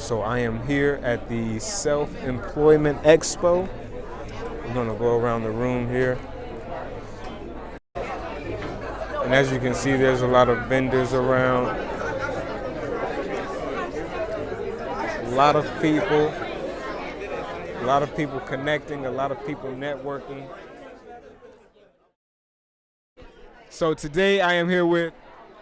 So I am here at the Self-Employment Expo. I'm going to go around the room here. And as you can see, there's a lot of vendors around. A lot of people connecting, a lot of people networking. So today I am here with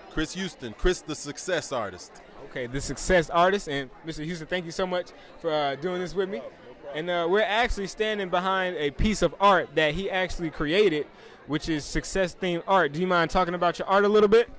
Chris Houston, Chris the Success Artist. Okay, the Success Artist. And Mr. Houston, thank you so much for doing this with me. And we're actually standing behind a piece of art that he actually created, which is success-themed art. Do you mind talking about your art a little bit?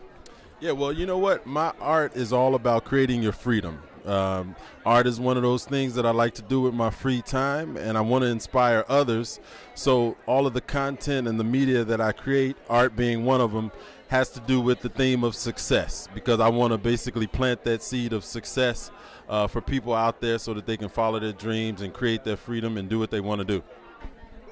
Yeah, well, you know what? My art is all about creating your freedom. Art is one of those things that I like to do with my free time, and I want to inspire others. So all of the content and the media that I create, art being one of them, has to do with the theme of success, because I want to basically plant that seed of success for people out there so that they can follow their dreams and create their freedom and do what they want to do.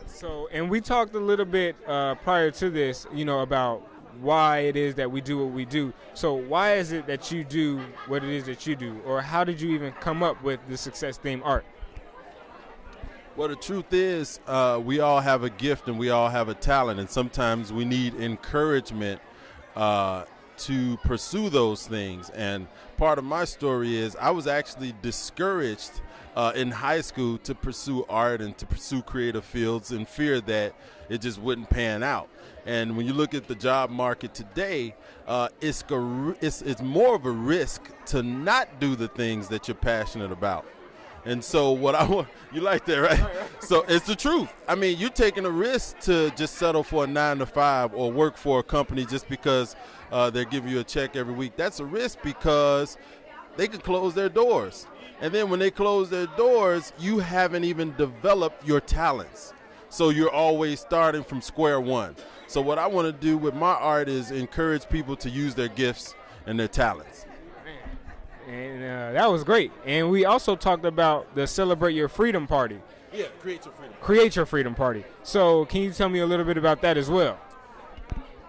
So, and we talked a little bit prior to this, about why it is that we do what we do. So why is it that you do what it is that you do? Or how did you even come up with the success-themed art? Well, the truth is we all have a gift and we all have a talent, and sometimes we need encouragement to pursue those things. And part of my story is I was actually discouraged in high school to pursue art and to pursue creative fields in fear that it just wouldn't pan out. And when you look at the job market today, it's more of a risk to not do the things that you're passionate about. And so what I want, you like that, right? So it's the truth. I mean, you're taking a risk to just settle for a 9-to-5 or work for a company just because they're giving you a check every week. That's a risk because they could close their doors. And then when they close their doors, you haven't even developed your talents. So you're always starting from square one. So what I want to do with my art is encourage people to use their gifts and their talents. And that was great. And we also talked about the Celebrate Your Freedom Party. Yeah, Create Your Freedom. Create Your Freedom Party. So can you tell me a little bit about that as well?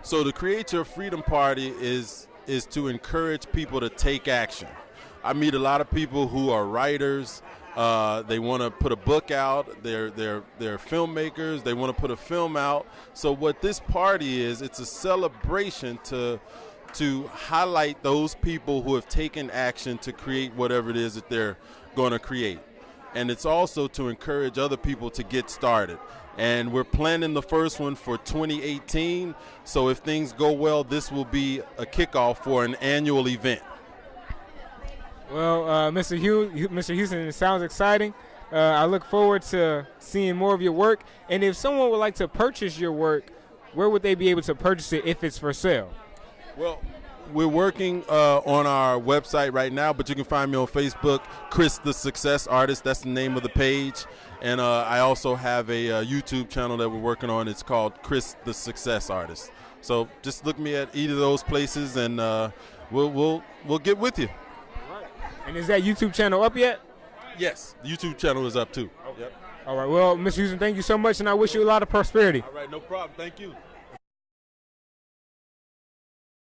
So the Create Your Freedom Party is to encourage people to take action. I meet a lot of people who are writers. They want to put a book out. They're filmmakers. They want to put a film out. So what this party is, it's a celebration to highlight those people who have taken action to create whatever it is that they're going to create. And it's also to encourage other people to get started. And we're planning the first one for 2018. So if things go well, this will be a kickoff for an annual event. Well, Mr. Houston, it sounds exciting. I look forward to seeing more of your work. And if someone would like to purchase your work, where would they be able to purchase it if it's for sale? Well, we're working on our website right now, but you can find me on Facebook, Chris the Success Artist. That's the name of the page. And I also have a YouTube channel that we're working on. It's called Chris the Success Artist. So just look me at either of those places, and we'll get with you. All right. And is that YouTube channel up yet? Yes, the YouTube channel is up too. Okay. Yep. All right. Well, Mr. Houston, thank you so much, and I wish you a lot of prosperity. All right, no problem. Thank you.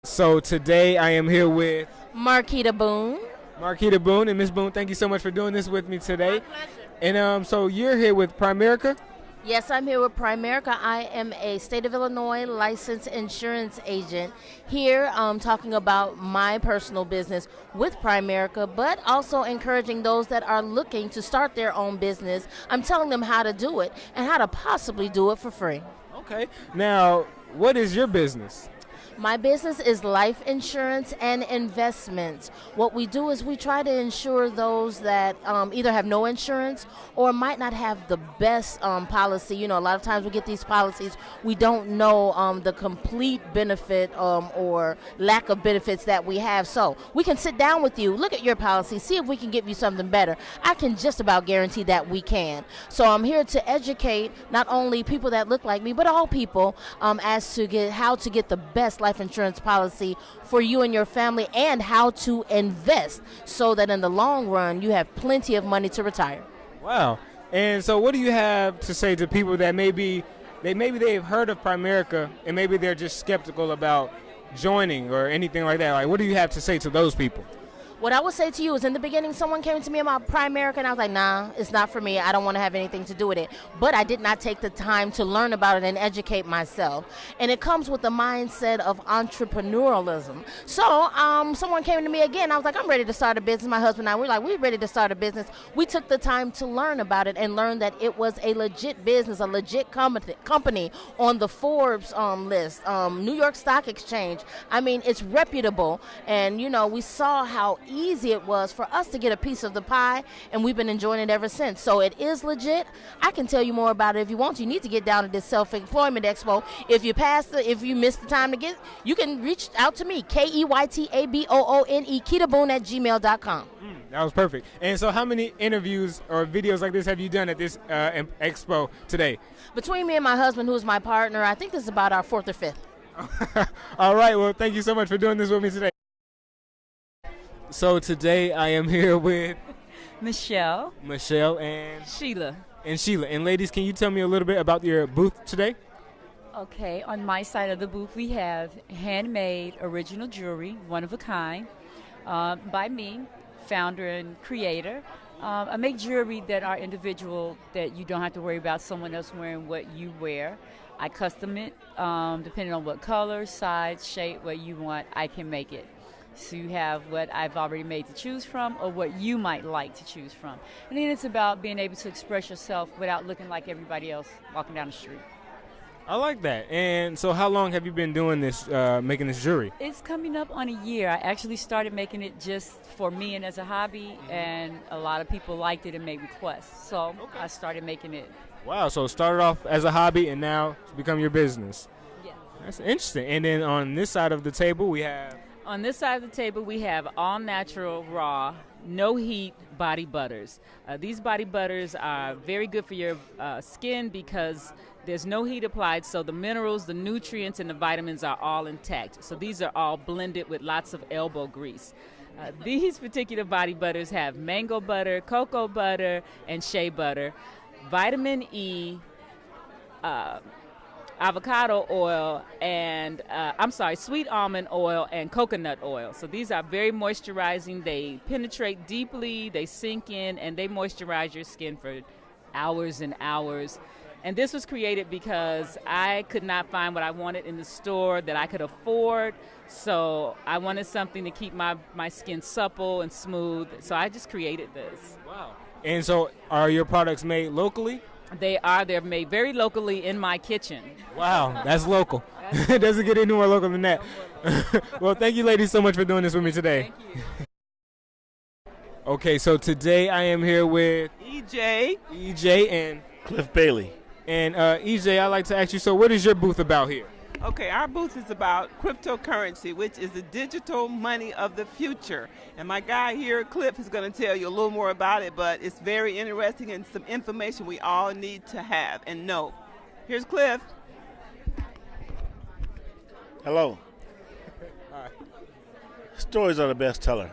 So today I am here with Marquita Boone. Marquita Boone, and Ms. Boone, thank you so much for doing this with me today. My pleasure. And so you're here with Primerica? Yes, I'm here with Primerica. I am a state of Illinois licensed insurance agent here talking about my personal business with Primerica, but also encouraging those that are looking to start their own business. I'm telling them how to do it and how to possibly do it for free. Okay. Now, what is your business? My business is life insurance and investments. What we do is we try to insure those that either have no insurance or might not have the best policy. You know, a lot of times we get these policies, we don't know the complete benefit or lack of benefits that we have. So we can sit down with you, look at your policy, see if we can give you something better. I can just about guarantee that we can. So I'm here to educate not only people that look like me, but all people as to how to get the best life insurance policy for you and your family, and how to invest so that in the long run you have plenty of money to retire. Wow. And so what do you have to say to people that maybe they've heard of Primerica and maybe they're just skeptical about joining or anything like that? Like, what do you have to say to those people? What I would say to you is in the beginning, someone came to me about Primerica, and I was like, nah, it's not for me. I don't want to have anything to do with it. But I did not take the time to learn about it and educate myself. And it comes with the mindset of entrepreneurialism. So someone came to me again. I was like, I'm ready to start a business. My husband and I, we're ready to start a business. We took the time to learn about it and learn that it was a legit business, a legit company on the Forbes list, New York Stock Exchange. I mean, it's reputable. And, we saw how easy it was for us to get a piece of the pie, and we've been enjoying it ever since. So it is legit. I can tell you more about it if you want to. You need to get down to this self-employment expo. If you missed the time to get, you can reach out to me, KEYTABOONE, ketaboone@gmail.com. That was perfect. And so how many interviews or videos like this have you done at this expo today? Between me and my husband, who is my partner, I think this is about our 4th or 5th. All right. Well, thank you so much for doing this with me today. So today I am here with Michele, and Sheila. And ladies, can you tell me a little bit about your booth today? Okay, on my side of the booth we have handmade original jewelry, one of a kind, by me, founder and creator. I make jewelry that are individual, that you don't have to worry about someone else wearing what you wear. I custom it depending on what color, size, shape, what you want, I can make it. So you have what I've already made to choose from or what you might like to choose from. And then it's about being able to express yourself without looking like everybody else walking down the street. I like that. And so how long have you been doing this, making this jewelry? It's coming up on a year. I actually started making it just for me and as a hobby, and a lot of people liked it and made requests. So I started making it. Wow, so it started off as a hobby and now it's become your business. Yeah. That's interesting. And then on this side of the table we have... On this side of the table, we have all natural, raw, no heat body butters. These body butters are very good for your skin because there's no heat applied, so the minerals, the nutrients, and the vitamins are all intact. So these are all blended with lots of elbow grease. These particular body butters have mango butter, cocoa butter, and shea butter, vitamin E, avocado oil, and sweet almond oil and coconut oil. So these are very moisturizing. They penetrate deeply, they sink in, and they moisturize your skin for hours and hours. And this was created because I could not find what I wanted in the store that I could afford. So I wanted something to keep my skin supple and smooth. So I just created this. Wow. And so are your products made locally? They're made very locally in my kitchen. Wow, that's local. It doesn't get any more local than that. Well, thank you ladies so much for doing this with me today. Thank you. Okay, so today I am here with EJ and Cliff Bailey. And EJ, I'd like to ask you, so what is your booth about here? Okay, our booth is about cryptocurrency, which is the digital money of the future. And my guy here, Cliff, is going to tell you a little more about it, but it's very interesting and some information we all need to have and know. Here's Cliff. Hello. Hi. Stories are the best teller.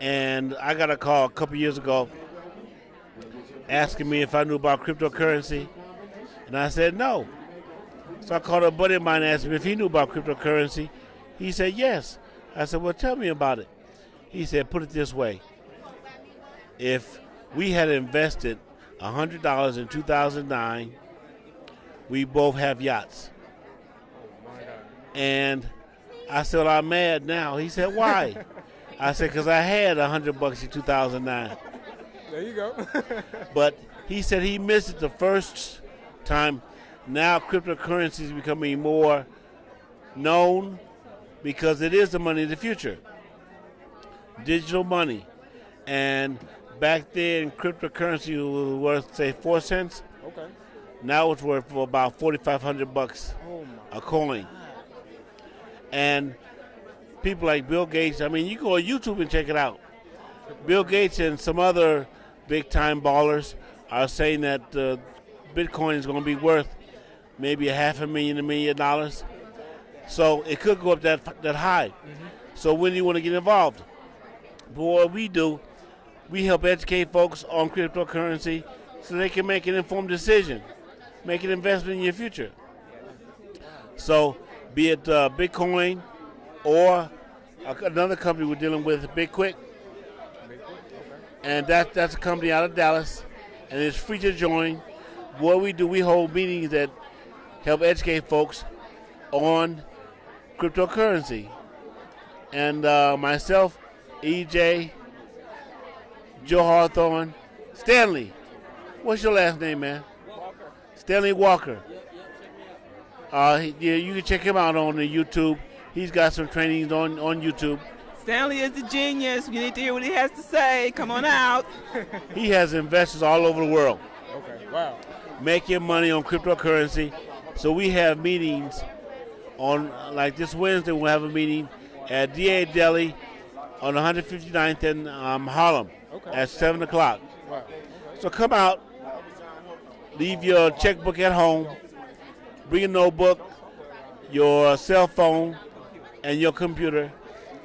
And I got a call a couple years ago asking me if I knew about cryptocurrency. And I said no. So I called a buddy of mine and asked him if he knew about cryptocurrency. He said yes. I said, well, tell me about it. He said, put it this way. If we had invested $100 in 2009, we both have yachts. And I said, well, I'm mad now. He said, why? I said, because I had $100 in 2009. There you go. But he said he missed it the first time. Now cryptocurrency is becoming more known because it is the money of the future. Digital money. And back then, cryptocurrency was worth, say, 4 cents. Okay. Now it's worth for about $4,500 a coin. And people like Bill Gates, I mean, you go on YouTube and check it out. Bill Gates and some other big-time ballers are saying that Bitcoin is going to be worth maybe $500,000 to $1 million. So it could go up that high. Mm-hmm. So when do you want to get involved? But what we do, we help educate folks on cryptocurrency so they can make an informed decision, make an investment in your future. So be it Bitcoin or another company we're dealing with, Big Quick. And that's a company out of Dallas, and it's free to join. What we do, we hold meetings that help educate folks on cryptocurrency. And myself, EJ, Joe Hawthorne, Stanley. What's your last name, man? Walker. Stanley Walker. You can check him out on the YouTube. He's got some trainings on YouTube. Stanley is a genius. You need to hear what he has to say. Come on out. He has investors all over the world. Okay, wow. Making money on cryptocurrency. So we have meetings on, like this Wednesday, we'll have a meeting at DA Deli on 159th in Harlem at 7 o'clock. Wow. So come out, leave your checkbook at home, bring a notebook, your cell phone, and your computer,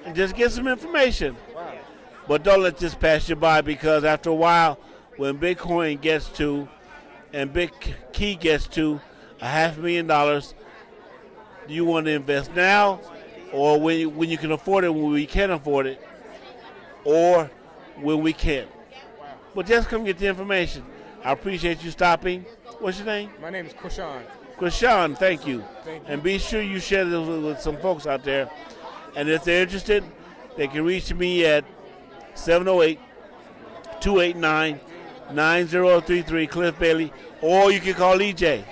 and just get some information. Wow. But don't let this pass you by, because after a while, when Bitcoin gets to, and Big Key gets to $500,000, do you want to invest now, or when you can afford it, when we can afford it, or when we can't? But just come get the information. I appreciate you stopping. What's your name? My name is Krishan. Krishan, thank you. Thank you. And be sure you share this with some folks out there. And if they're interested, they can reach me at 708-289-9033, Cliff Bailey, or you can call EJ.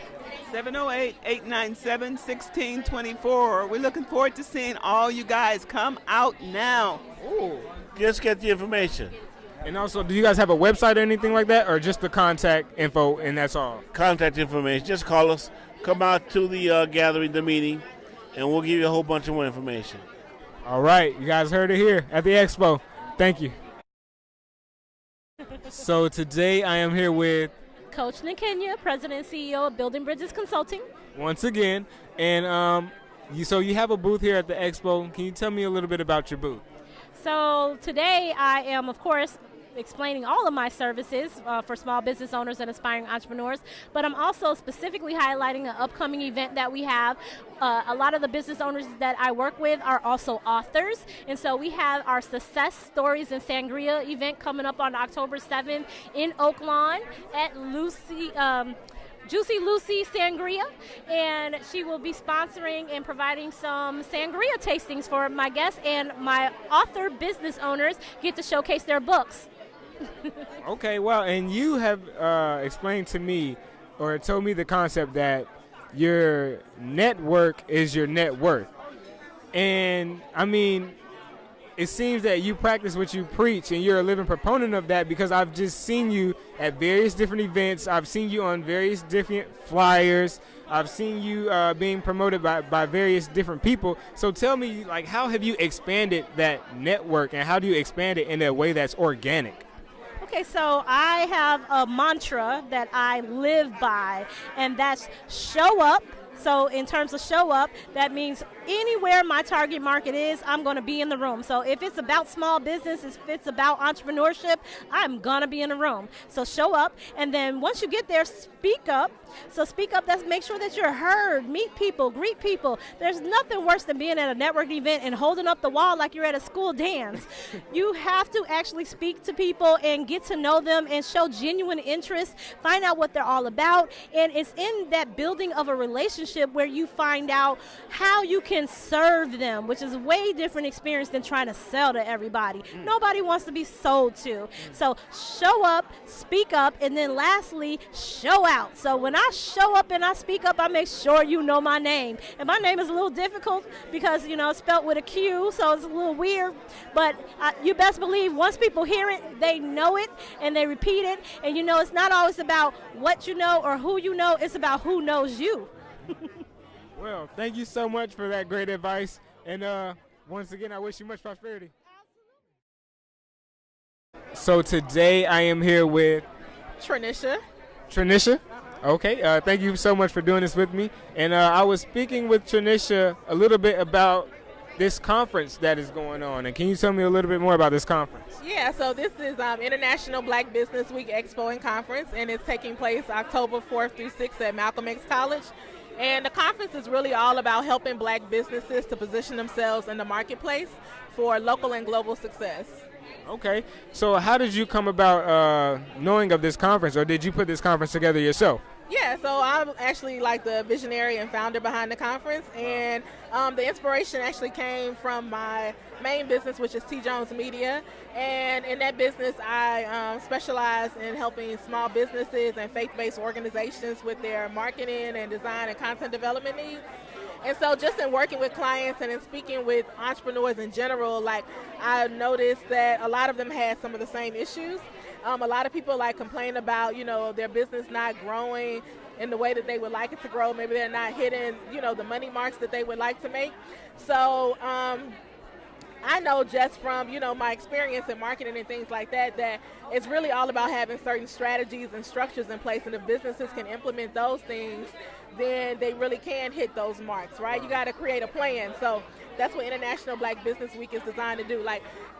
708-897-1624. We're looking forward to seeing all you guys. Come out now. Ooh. Just get the information. And also, do you guys have a website or anything like that, or just the contact info and that's all? Contact information. Just call us. Come out to the gathering, the meeting, and we'll give you a whole bunch of more information. All right. You guys heard it here at the Expo. Thank you. So today I am here with Coach Nkenya, President and CEO of Building Bridges Consulting. once again, and you have a booth here at the Expo. Can you tell me a little bit about your booth? So today I am, of course, explaining all of my services for small business owners and aspiring entrepreneurs, but I'm also specifically highlighting an upcoming event that we have. A lot of the business owners that I work with are also authors, and so we have our Success Stories and Sangria event coming up on October 7th in Oak Lawn at Juicy Lucy Sangria, and she will be sponsoring and providing some sangria tastings for my guests, and my author business owners get to showcase their books. Okay, well, and you have explained to me or told me the concept that your network is your net worth. And, I mean, it seems that you practice what you preach, and you're a living proponent of that, because I've just seen you at various different events. I've seen you on various different flyers. I've seen you being promoted by various different people. So tell me, like, how have you expanded that network, and how do you expand it in a way that's organic? Okay, so I have a mantra that I live by, and that's show up. So in terms of show up, that means anywhere my target market is, I'm going to be in the room. So if it's about small business, if it's about entrepreneurship, I'm going to be in the room. So show up, and then once you get there, speak up. So speak up, that's make sure that you're heard, meet people, greet people. There's nothing worse than being at a network event and holding up the wall like you're at a school dance. You have to actually speak to people and get to know them and show genuine interest, find out what they're all about, and it's in that building of a relationship where you find out how you can serve them, which is a way different experience than trying to sell to everybody. Nobody wants to be sold to. So show up, speak up, and then lastly, show out. So when I show up and I speak up, I make sure you know my name. And my name is a little difficult because, it's spelled with a Q, so it's a little weird. But you best believe once people hear it, they know it and they repeat it. And it's not always about what you know or who you know, it's about who knows you. Well, thank you so much for that great advice. And once again, I wish you much prosperity. So today I am here with Tricia. Tricia? Okay, thank you so much for doing this with me. And I was speaking with Tricia a little bit about this conference that is going on. And can you tell me a little bit more about this conference? Yeah, so this is International Black Business Week Expo and Conference, and it's taking place October 4th through 6th at Malcolm X College. And the conference is really all about helping black businesses to position themselves in the marketplace for local and global success. Okay. So how did you come about knowing of this conference, or did you put this conference together yourself? Yeah, so I'm actually like the visionary and founder behind the conference, and the inspiration actually came from my main business, which is T. Jones Media, and in that business I specialize in helping small businesses and faith-based organizations with their marketing and design and content development needs. And so just in working with clients and in speaking with entrepreneurs in general, like I noticed that a lot of them had some of the same issues. A lot of people like complain about, their business not growing in the way that they would like it to grow. Maybe they're not hitting, the money marks that they would like to make. So I know just from, my experience in marketing and things like that, that it's really all about having certain strategies and structures in place. And if businesses can implement those things, then they really can hit those marks, right? You got to create a plan. So that's what International Black Business Week is designed to do.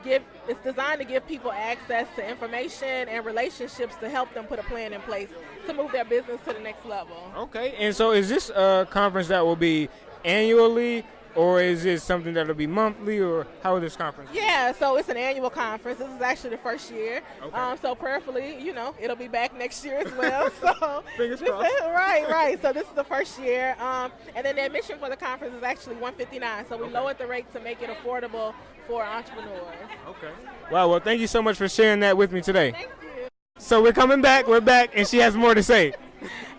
It's designed to give people access to information and relationships to help them put a plan in place to move their business to the next level. Okay. And so is this a conference that will be annually, or is it something that will be monthly, or how is this conference? Yeah, so it's an annual conference. This is actually the first year. Okay. So prayerfully, it'll be back next year as well. So Fingers crossed. Right. So this is the first year. And then the admission for the conference is actually $159. So we lowered the rate to make it affordable for entrepreneurs. Okay. Wow, well, thank you so much for sharing that with me today. Thank you. So we're coming back. We're back, and she has more to say.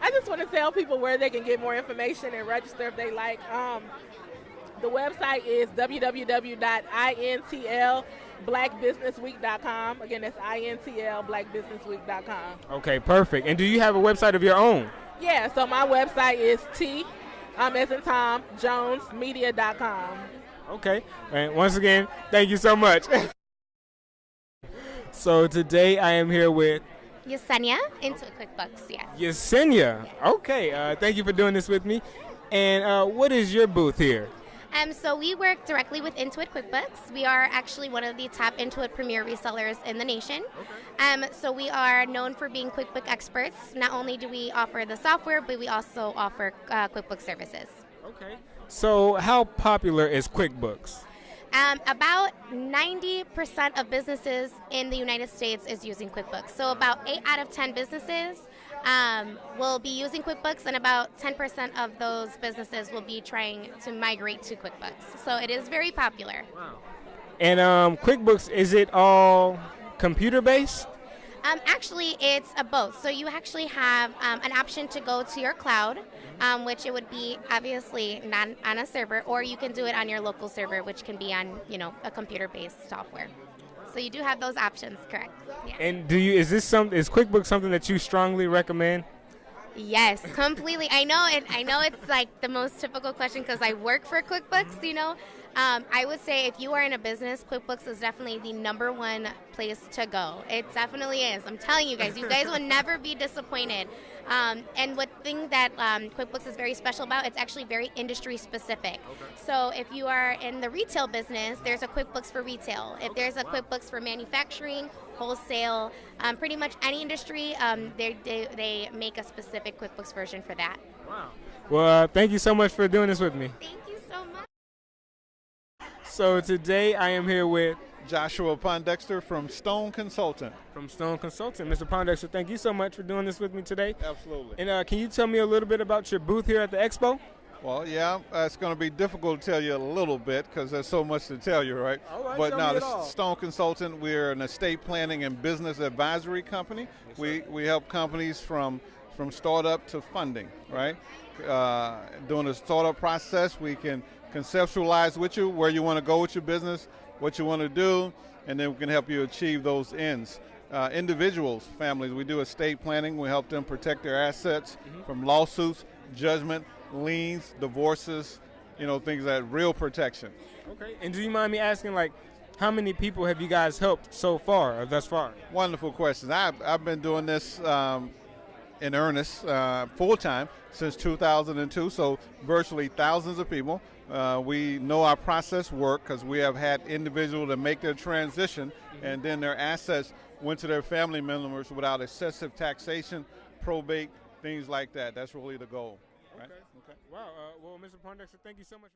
I just want to tell people where they can get more information and register if they like. The website is www.intlblackbusinessweek.com. Again, that's intlblackbusinessweek.com. Okay, perfect. And do you have a website of your own? Yeah, so my website is as in Tom, jonesmedia.com. Okay. And once again, thank you so much. So today I am here with Sonya, into QuickBooks, yes. Sonya. Okay. Thank you for doing this with me. And what is your booth here? So we work directly with Intuit QuickBooks. We are actually one of the top Intuit Premier resellers in the nation. Okay. So we are known for being QuickBooks experts. Not only do we offer the software, but we also offer QuickBooks services. Okay. So how popular is QuickBooks? About 90% of businesses in the United States is using QuickBooks. So about 8 out of 10 businesses will be using QuickBooks, and about 10% of those businesses will be trying to migrate to QuickBooks. So it is very popular. Wow. And QuickBooks, is it all computer-based? Actually, it's a both. So you actually have an option to go to your cloud, which it would be obviously not on a server, or you can do it on your local server, which can be on, a computer-based software. So you do have those options, correct? Yeah. And is QuickBooks something that you strongly recommend? Yes, completely. I know it's like the most typical question because I work for QuickBooks, I would say if you are in a business, QuickBooks is definitely the number one place to go. It definitely is. I'm telling you guys will never be disappointed. And one thing that QuickBooks is very special about, it's actually very industry specific. Okay. So if you are in the retail business, there's a QuickBooks for retail. If there's a QuickBooks for manufacturing, wholesale, pretty much any industry, they make a specific QuickBooks version for that. Wow. Well, thank you so much for doing this with me. Thank you so much. So today I am here with Joshua Pondexter from Stone Consultant. From Stone Consultant. Mr. Pondexter, thank you so much for doing this with me today. Absolutely. And can you tell me a little bit about your booth here at the Expo? Well, yeah, it's going to be difficult to tell you a little bit because there's so much to tell you, right? All right, but no, the Stone Consultant, we're an estate planning and business advisory company. Yes, we help companies from startup to funding, right? During the startup process, we can conceptualize with you where you want to go with your business, what you want to do, and then we can help you achieve those ends. Individuals, families, we do estate planning. We help them protect their assets from lawsuits, judgment, liens, divorces, things that real protection. Okay. And do you mind me asking, how many people have you guys helped so far or thus far? Wonderful question. I've been doing this in earnest full-time since 2002, so virtually thousands of people. We know our process work because we have had individuals that make their transition and then their assets went to their family members without excessive taxation, probate, things like that. That's really the goal. Right? Okay. Wow. Well, Mr. Poindexter, thank you so much.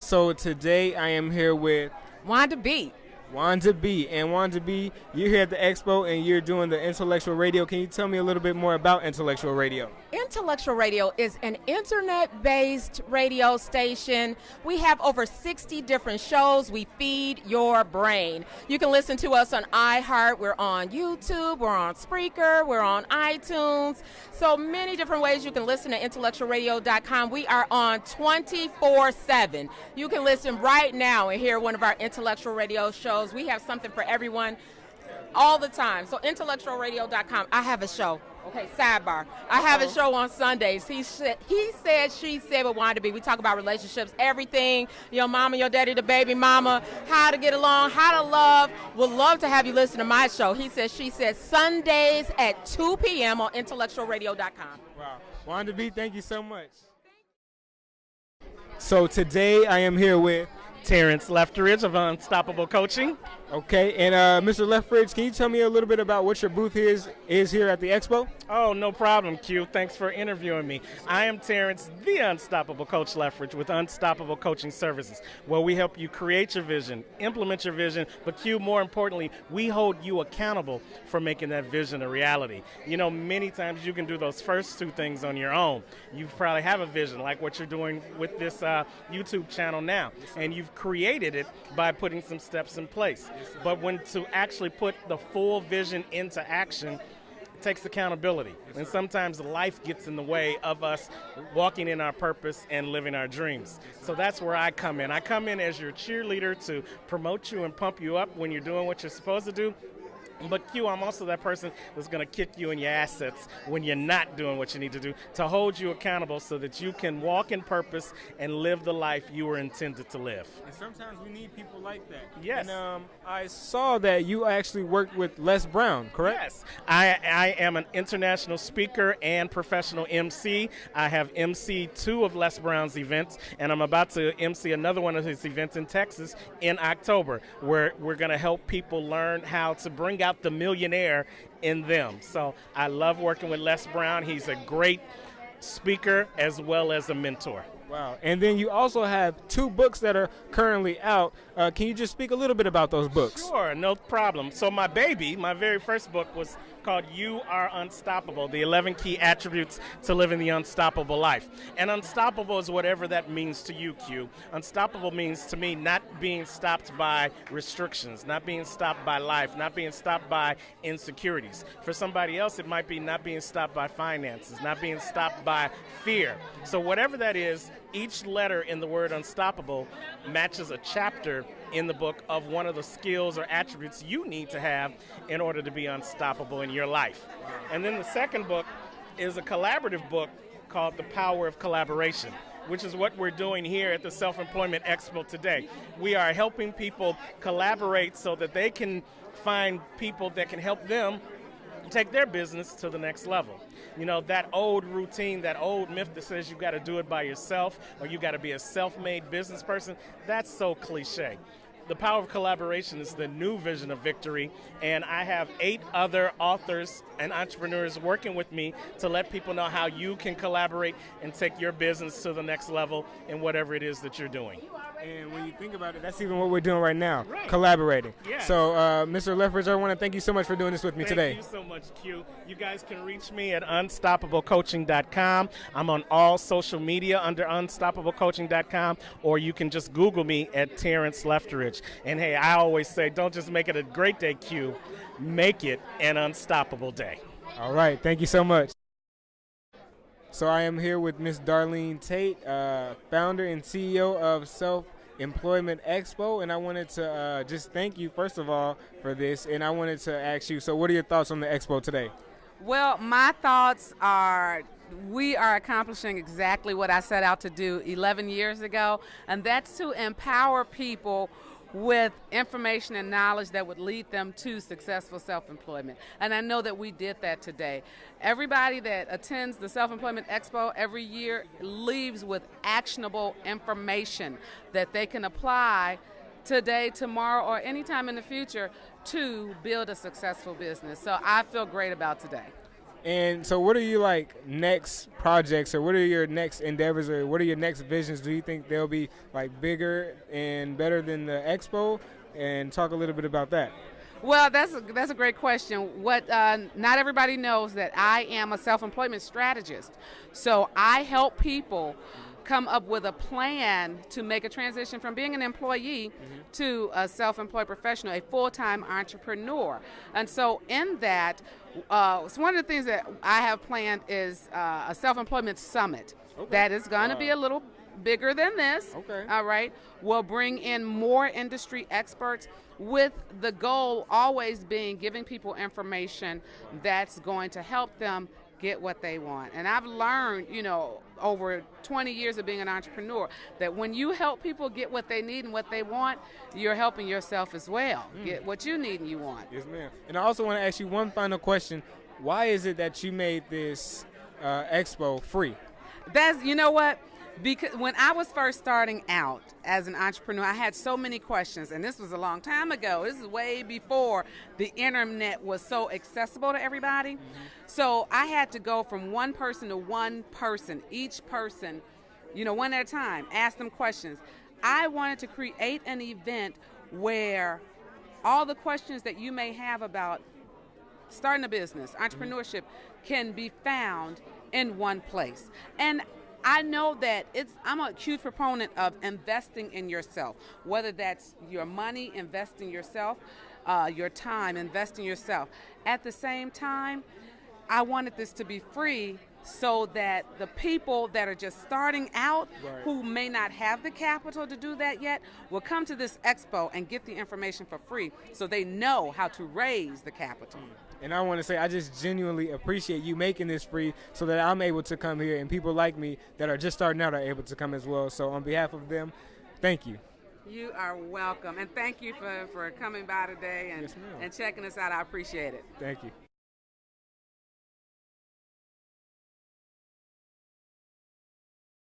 So today I am here with Wanda B. Wanda B. And Wanda B, you're here at the Expo and you're doing the Intellectual Radio. Can you tell me a little bit more about Intellectual Radio? Intellectual Radio is an internet-based radio station. We have over 60 different shows. We feed your brain. You can listen to us on iHeart. We're on YouTube. We're on Spreaker. We're on iTunes. So many different ways you can listen to intellectualradio.com. We are on 24/7. You can listen right now and hear one of our Intellectual Radio shows. We have something for everyone all the time. So intellectualradio.com. I have a show. Okay, sidebar. I have a show on Sundays. He said, she said with Wanda B. We talk about relationships, everything, your mama, your daddy, the baby mama, how to get along, how to love. Would love to have you listen to my show. He said, she said, Sundays at 2 p.m. on intellectualradio.com. Wow. Wanda B, thank you so much. So today I am here with Terrence Lefteridge of Unstoppable Coaching. Okay, and Mr. Lefteridge, can you tell me a little bit about what your booth is here at the Expo? Oh, no problem, Q. Thanks for interviewing me. I am Terrence, the Unstoppable Coach Lefteridge with Unstoppable Coaching Services, where we help you create your vision, implement your vision, but Q, more importantly, we hold you accountable for making that vision a reality. You know, many times you can do those first two things on your own. You probably have a vision, like what you're doing with this YouTube channel now, and you've created it by putting some steps in place. But when to actually put the full vision into action, it takes accountability. And sometimes life gets in the way of us walking in our purpose and living our dreams. So that's where I come in. I come in as your cheerleader to promote you and pump you up when you're doing what you're supposed to do. But Q, I'm also that person that's going to kick you in your assets when you're not doing what you need to do, to hold you accountable so that you can walk in purpose and live the life you were intended to live. And sometimes we need people like that. Yes. And I saw that you actually worked with Les Brown, correct? Yes. I am an international speaker and professional MC. I have MC'd 2 of Les Brown's events, and I'm about to MC another one of his events in Texas in October, where we're going to help people learn how to bring out the millionaire in them. So I love working with Les Brown. He's a great speaker as well as a mentor. Wow. And then you also have 2 books that are currently out. Can you just speak a little bit about those books? Sure, no problem. So my very first book was called You Are Unstoppable, the 11 Key Attributes to Living the Unstoppable Life. And unstoppable is whatever that means to you, Q. Unstoppable means to me not being stopped by restrictions, not being stopped by life, not being stopped by insecurities. For somebody else, it might be not being stopped by finances, not being stopped by fear. So whatever that is, each letter in the word unstoppable matches a chapter in the book of one of the skills or attributes you need to have in order to be unstoppable in your life. And then the second book is a collaborative book called The Power of Collaboration, which is what we're doing here at the Self-Employment Expo today. We are helping people collaborate so that they can find people that can help them take their business to the next level. You know, that old routine, that old myth that says you got to do it by yourself or you got to be a self-made business person, that's so cliche. The Power of Collaboration is the new vision of victory, and I have 8 other authors and entrepreneurs working with me to let people know how you can collaborate and take your business to the next level in whatever it is that you're doing. And when you think about it, that's even what we're doing right now, right. Collaborating. Yes. So, Mr. Lefteridge, I want to thank you so much for doing this with me today. Thank you so much, Q. You guys can reach me at unstoppablecoaching.com. I'm on all social media under unstoppablecoaching.com, or you can just Google me at Terrence Lefteridge. And hey, I always say, don't just make it a great day, Q. Make it an unstoppable day. All right. Thank you so much. So I am here with Miss Darlene Tate, founder and CEO of Self-Employment Expo, and I wanted to just thank you, first of all, for this, and I wanted to ask you, so what are your thoughts on the Expo today? Well, my thoughts are we are accomplishing exactly what I set out to do 11 years ago, and that's to empower people with information and knowledge that would lead them to successful self-employment. And I know that we did that today. Everybody that attends the Self-Employment Expo every year leaves with actionable information that they can apply today, tomorrow, or anytime in the future to build a successful business. So I feel great about today. And so what are your like next projects, or what are your next endeavors, or what are your next visions? Do you think they'll be like bigger and better than the Expo? And talk a little bit about that. Well, that's a great question. What not everybody knows that I am a self-employment strategist. So I help people come up with a plan to make a transition from being an employee to a self-employed professional, a full-time entrepreneur. And so in that, so one of the things that I have planned is a self-employment summit. Okay. That is going to be a little bigger than this. Okay. All right. We'll bring in more industry experts, with the goal always being giving people information that's going to help them get what they want. And I've learned, over 20 years of being an entrepreneur, that when you help people get what they need and what they want, you're helping yourself as well. Get what you need and you want. Yes, ma'am. And I also want to ask you one final question. Why is it that you made this expo free? That's, you know what? Because when I was first starting out as an entrepreneur, I had so many questions, and this was a long time ago. This is way before the internet was so accessible to everybody. So I had to go from one person to one person, each person, one at a time, ask them questions. I wanted to create an event where all the questions that you may have about starting a business, entrepreneurship, can be found in one place. And I know that I'm a huge proponent of investing in yourself, whether that's your money, investing yourself, your time, investing yourself. At the same time, I wanted this to be free so that the people that are just starting out, who may not have the capital to do that yet, will come to this expo and get the information for free so they know how to raise the capital. And I want to say I just genuinely appreciate you making this free so that I'm able to come here, and people like me that are just starting out are able to come as well. So on behalf of them, thank you. You are welcome. And thank you for coming by today and checking us out. I appreciate it. Thank you.